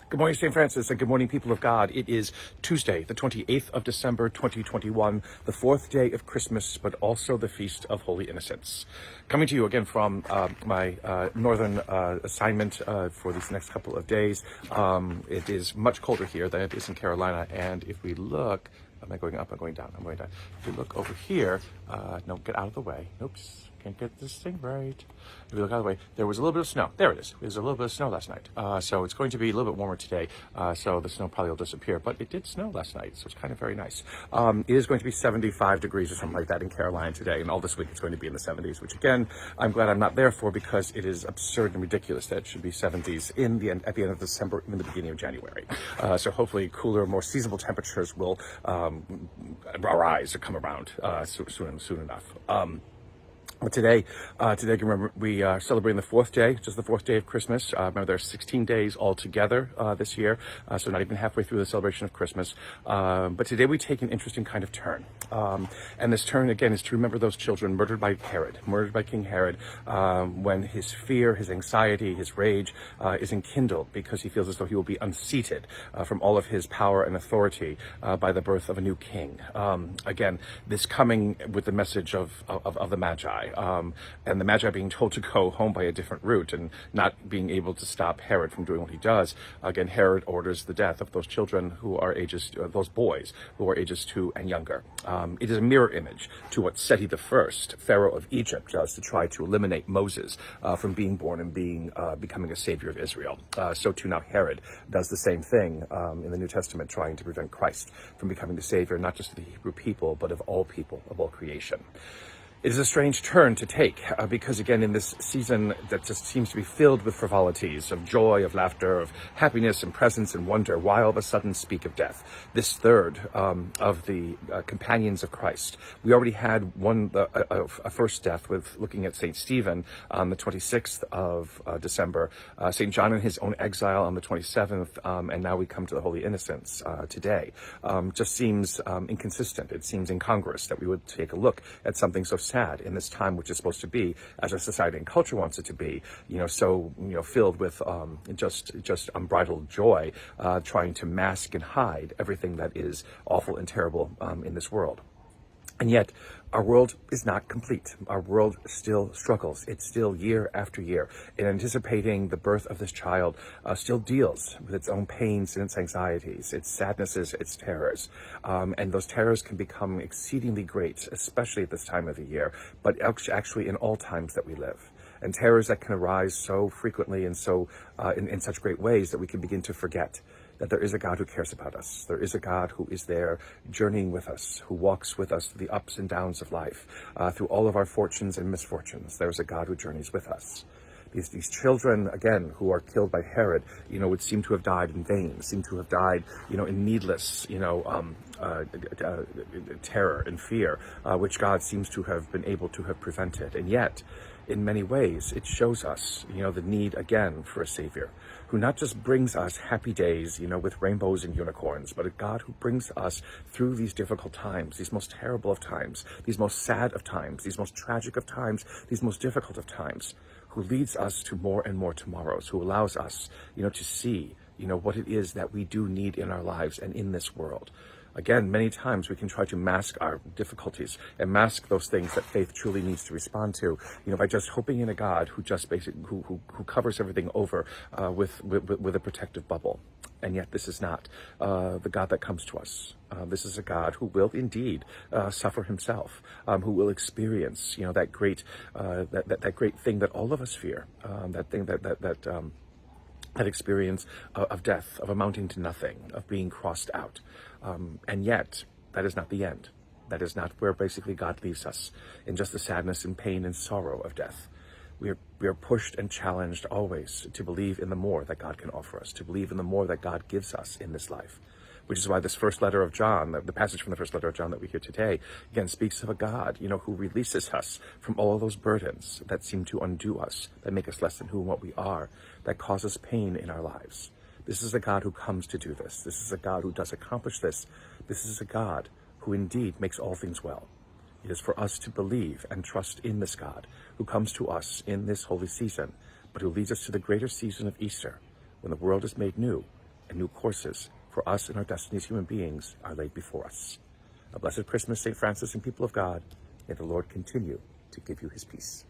Good morning, St. Francis, and good morning, people of God. It is Tuesday, the 28th of December, 2021, the fourth day of Christmas, but also the Feast of Holy Innocents. Coming to you again from my northern assignment for these next couple of days. It is much colder here than it is in Carolina, and if we look, am I going up? I'm going down. I'm going down. If we look over here, no, get out of the way. Oops. Can't get this thing right. If you look out of the way, there was a little bit of snow. There it is. There's a little bit of snow last night. So it's going to be a little bit warmer today. So the snow probably will disappear. But it did snow last night, so it's kind of very nice. It is going to be 75 degrees or something like that in Carolina today. And all this week it's going to be in the 70s, which again, I'm glad I'm not there for because it is absurd and ridiculous that it should be 70s at the end of December, in the beginning of January. So hopefully cooler, more seasonable temperatures will arise or come around soon enough. Today, remember, we are celebrating the fourth day, just the fourth day of Christmas. Remember, there are 16 days altogether this year, so not even halfway through the celebration of Christmas. But today we take an interesting kind of turn. And this turn, again, is to remember those children murdered by King Herod, when his fear, his anxiety, his rage is enkindled because he feels as though he will be unseated from all of his power and authority by the birth of a new king. Again, this coming with the message of the Magi. And the Magi being told to go home by a different route and not being able to stop Herod from doing what he does. Again, Herod orders the death of those children who are those boys who are ages 2 and younger. It is a mirror image to what Seti the First, Pharaoh of Egypt, does to try to eliminate Moses from being born and becoming a savior of Israel. So too now Herod does the same thing in the New Testament, trying to prevent Christ from becoming the savior, not just of the Hebrew people, but of all people, of all creation. It is a strange turn to take because, again, in this season that just seems to be filled with frivolities, of joy, of laughter, of happiness and presence and wonder, why all of a sudden speak of death? This third of the companions of Christ. We already had a first death with looking at St. Stephen on the 26th of December, St. John in his own exile on the 27th, and now we come to the Holy Innocents today. Just seems inconsistent. It seems incongruous that we would take a look at something so sad in this time, which is supposed to be, as our society and culture wants it to be, filled with just unbridled joy, trying to mask and hide everything that is awful and terrible in this world. And yet, our world is not complete. Our world still struggles. It's still year after year in anticipating the birth of this child, still deals with its own pains and its anxieties, its sadnesses, its terrors. And those terrors can become exceedingly great, especially at this time of the year, but actually in all times that we live. And terrors that can arise so frequently and so in such great ways that we can begin to forget that there is a God who cares about us. There is a God who is there journeying with us, who walks with us through the ups and downs of life, through all of our fortunes and misfortunes. There is a God who journeys with us. These children, again, who are killed by Herod, would seem to have died in vain, seem to have died, in needless, terror and fear, which God seems to have been able to have prevented. And yet, in many ways, it shows us, the need again for a savior who not just brings us happy days, with rainbows and unicorns, but a God who brings us through these difficult times, these most terrible of times, these most sad of times, these most tragic of times, these most difficult of times, who leads us to more and more tomorrows, who allows us, to see, what it is that we do need in our lives and in this world. Again, many times we can try to mask our difficulties and mask those things that faith truly needs to respond to, by just hoping in a God who just who covers everything over with a protective bubble. And yet this is not the God that comes to us. This is a God who will indeed suffer himself, who will experience, that great thing that all of us fear, that thing that experience of death, of amounting to nothing, of being crossed out. And yet, that is not the end. That is not where basically God leaves us, in just the sadness and pain and sorrow of death. We are pushed and challenged always to believe in the more that God can offer us, to believe in the more that God gives us in this life. Which is why this first letter of John, the passage from the first letter of John that we hear today, again speaks of a God, who releases us from all those burdens that seem to undo us, that make us less than who and what we are, that cause us pain in our lives. This is a God who comes to do this. This is a God who does accomplish this. This is a God who indeed makes all things well. It is for us to believe and trust in this God who comes to us in this holy season, but who leads us to the greater season of Easter, when the world is made new and new courses for us and our destiny as human beings are laid before us. A blessed Christmas, St. Francis and people of God. May the Lord continue to give you his peace.